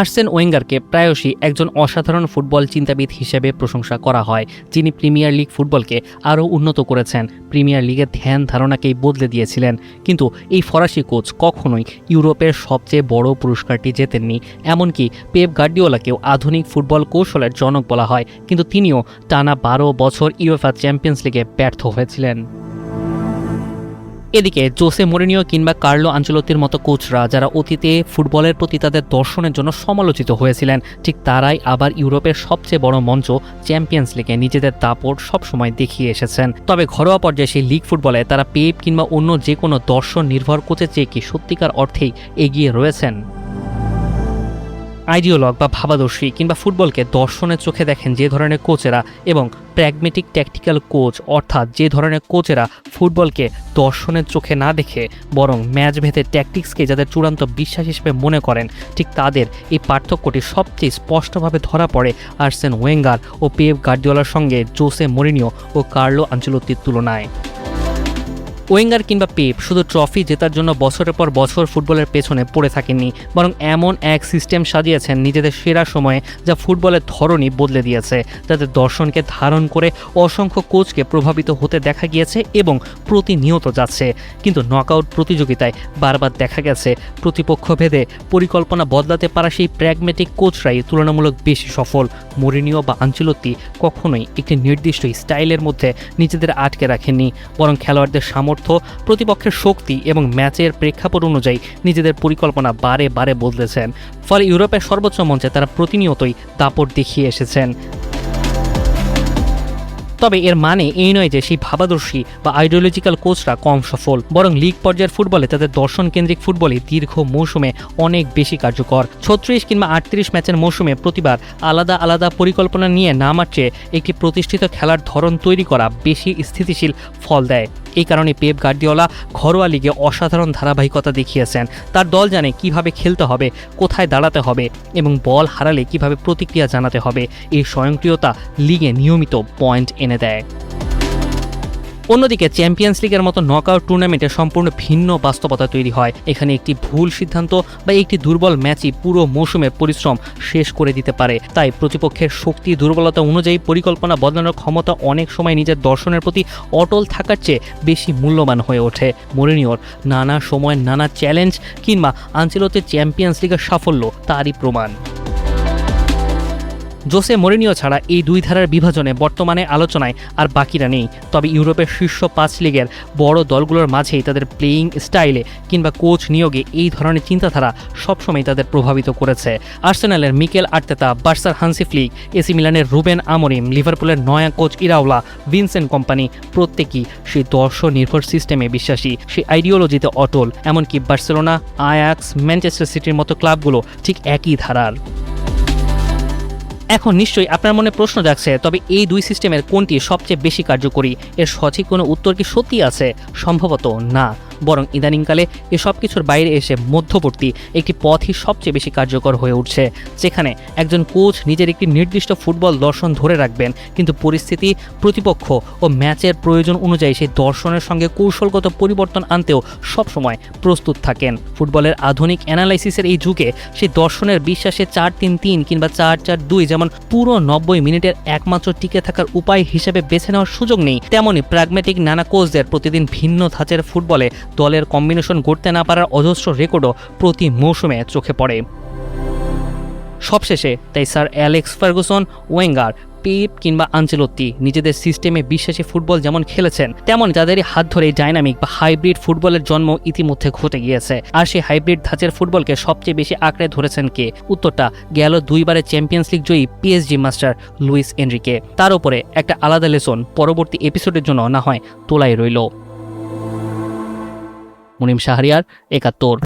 আর্সেন ওয়েঙ্গারকে প্রায়শই একজন অসাধারণ ফুটবল চিন্তাবিদ হিসেবে প্রশংসা করা হয়, যিনি প্রিমিয়ার লিগ ফুটবলকে আরও উন্নত করেছেন, প্রিমিয়ার লিগের ধ্যান ধারণাকেই বদলে দিয়েছিলেন। কিন্তু এই ফরাসি কোচ কখনোই ইউরোপের সবচেয়ে বড় পুরস্কারটি জেতেননি। এমনকি পেপ গার্দিওলাকেও আধুনিক ফুটবল কৌশলের জনক বলা হয়, কিন্তু তিনিও টানা 12 বছর ইউএফএ চ্যাম্পিয়ন্স লিগে ব্যর্থ হয়েছিলেন। এদিকে জোসে মরিনিও কিংবা কার্লো আনচেলত্তির মতো কোচরা যারা অতীতে ফুটবলের প্রতি তাদের দর্শনের জন্য সমালোচিত হয়েছিলেন, ঠিক তারাই আবার ইউরোপের সবচেয়ে বড় মঞ্চ চ্যাম্পিয়ন্স লিগে নিজেদের দাপট সবসময় দেখিয়ে এসেছেন। তবে ঘরোয়া পর্যায়ে সেই লিগ ফুটবলে তারা পেপ কিংবা অন্য যে কোনো দর্শন নির্ভর কোচের চেয়ে কি সত্যিকার অর্থেই এগিয়ে রয়েছেন? আইডিওলগ বা ভাবাদর্শী কিংবা ফুটবলকে দর্শনের চোখে দেখেন যে ধরনের কোচেরা এবং প্র্যাগমেটিক ট্যাকটিক্যাল কোচ, অর্থাৎ যে ধরনের কোচেরা ফুটবলকে দর্শনের চোখে না দেখে বরং ম্যাচ ভেদে ট্যাকটিক্সকে যাদের চূড়ান্ত বিশ্বাস হিসেবে মনে করেন, ঠিক তাদের এই পার্থক্যটি সবচেয়ে স্পষ্টভাবে ধরা পড়ে আর্সেন ওয়েঙ্গার ও পেপ গার্দিওলার সঙ্গে জোসে মরিনিও ও কার্লো আনচেলত্তির তুলনায়। ওয়েঙ্গার কিংবা পেপ শুধু ট্রফি জেতার জন্য বছরের পর বছর ফুটবলের পেছনে পড়ে থাকেননি, বরং এমন এক সিস্টেম সাজিয়েছেন নিজেদের সেরা সময়ে যা ফুটবলের ধরনই বদলে দিয়েছে, যাদের দর্শনকে ধারণ করে অসংখ্য কোচকে প্রভাবিত হতে দেখা গিয়েছে এবং প্রতিনিয়ত যাচ্ছে। কিন্তু নকআউট প্রতিযোগিতায় বারবার দেখা গেছে প্রতিপক্ষ ভেদে পরিকল্পনা বদলাতে পারা সেই প্র্যাগমেটিক কোচরাই তুলনামূলক বেশি সফল। মরিনিও বা আনচেলত্তি কখনোই একটি নির্দিষ্ট স্টাইলের মধ্যে নিজেদের আটকে রাখেননি, বরং খেলোয়াড়দের সামর্থ্য, প্রতিপক্ষের শক্তি এবং ম্যাচের প্রেক্ষাপট অনুযায়ী নিজেদের পরিকল্পনা বারে বারে বদলেছেন। ফলে ইউরোপের সর্বোচ্চ মঞ্চে তারা প্রতিনিয়তই দাপট দেখিয়ে এসেছেন। তবে এর মানে এই নয় যে সেই ভাবাদর্শী বা আইডিওলজিক্যাল কোচরা কম সফল, বরং লিগ পর্যায়ের ফুটবলে তাদের দর্শন কেন্দ্রিক ফুটবলে দীর্ঘ মৌসুমে অনেক বেশি কার্যকর। 36 কিংবা 38 ম্যাচের মৌসুমে প্রতিবার আলাদা আলাদা পরিকল্পনা নিয়ে নামার চেয়ে একটি প্রতিষ্ঠিত খেলার ধরন তৈরি করা বেশি স্থিতিশীল ফল দেয়। এই কারণে পেপ গার্দিওলা ঘরোয়া লিগে অসাধারণ ধারাবাহিকতা দেখিয়েছেন। তার দল জানে কিভাবে খেলতে হবে, কোথায় দাঁড়াতে হবে এবং বল হারালে কিভাবে প্রতিক্রিয়া জানাতে হবে। এই স্বয়ংক্রিয়তা লিগে নিয়মিত পয়েন্ট এনে দেয়। অন্যদিকে চ্যাম্পিয়ন্স লিগের মতো নকআউট টুর্নামেন্টে সম্পূর্ণ ভিন্ন বাস্তবতা তৈরি হয়। এখানে একটি ভুল সিদ্ধান্ত বা একটি দুর্বল ম্যাচই পুরো মৌসুমের পরিশ্রম শেষ করে দিতে পারে। তাই প্রতিপক্ষের শক্তি দুর্বলতা অনুযায়ী পরিকল্পনা বদলানোর ক্ষমতা অনেক সময় নিজের দর্শনের প্রতি অটল থাকার চেয়ে বেশি মূল্যবান হয়ে ওঠে। মরিনিওর নানা সময় নানা চ্যালেঞ্জ কিংবা আনচেলত্তির চ্যাম্পিয়ন্স লিগের সাফল্য তারই প্রমাণ। জোসে মরিনিও ছাড়া এই দুই ধারার বিভাজনে বর্তমানে আলোচনায় আর বাকিরা নেই। তবে ইউরোপের শীর্ষ 5 লিগের বড় দলগুলোর মাঝেই তাদের প্লেয়িং স্টাইলে কিংবা কোচ নিয়োগে এই ধরনের চিন্তাধারা সবসময় তাদের প্রভাবিত করেছে। আর্সেনালের মিকেল আর্তেতা, বার্সার হান্সি ফ্লিক, এসি মিলানের রুবেন আমোরিম, লিভারপুলের নয়া কোচ ইরাওলা, ভিনসেন্ট কোম্পানি প্রত্যেকেই সেই দর্শন নির্ভর সিস্টেমে বিশ্বাসী, সেই আইডিওলজিতে অটল। এমনকি বার্সেলোনা, আয়াক্স, ম্যানচেস্টার সিটির মতো ক্লাবগুলো ঠিক একই ধারার। এখন নিশ্চয়ই আপনার মনে প্রশ্ন জাগছে, তবে এই দুই সিস্টেমের কোনটি সবচেয়ে বেশি কার্যকরী? এর সঠিক কোনো উত্তর কি সত্যি আছে? সম্ভবত না, বরং ইদানিংকালে এসব কিছুর বাইরে এসে মধ্যবর্তী একটি পথই সবচেয়ে বেশি কার্যকর হয়ে উঠছে, যেখানে একজন কোচ নিজের একটি নির্দিষ্ট ফুটবল দর্শন ধরে রাখবেন, কিন্তু পরিস্থিতি, প্রতিপক্ষ ও ম্যাচের প্রয়োজন অনুযায়ী সেই দর্শনের সঙ্গে কৌশলগত পরিবর্তন আনতেও সবসময় প্রস্তুত থাকেন। ফুটবলের আধুনিক অ্যানালাইসিসের এই যুগে সেই দর্শনের বিশ্বাসে 4-3-3 কিংবা 4-4-2 যেমন পুরো 90 মিনিটের একমাত্র টিকে থাকার উপায় হিসেবে বেছে নেওয়ার সুযোগ নেই, তেমনি প্র্যাগমেটিক নানা কোচদের প্রতিদিন ভিন্ন ধাঁচের ফুটবলে দলের কম্বিনেশন গড়তে না পারার অজস্র রেকর্ডও প্রতি মৌসুমে চোখে পড়ে। সবশেষে তাই sir Alex Ferguson, Wenger, Pep কিংবা আনচেলত্তি নিজেদের সিস্টেমে বিশ্বাসী ফুটবল যেমন খেলেছেন, তেমন তাদেরই হাত ধরে ডাইনামিক বা হাইব্রিড ফুটবলের জন্ম ইতিমধ্যে ঘটে গিয়েছে। আর সেই হাইব্রিড ধাঁচের ফুটবলকে সবচেয়ে বেশি আঁকড়ে ধরেছেন কে? উত্তরটা গেল 2 বারের চ্যাম্পিয়ন্স লিগ জয়ী পিএসজি মাস্টার লুইস এনরিকে। তার উপরে একটা আলাদা লেসন পরবর্তী এপিসোডের জন্য না হয় তোলাই রইল। মুনিম শাহরিয়ার, 71।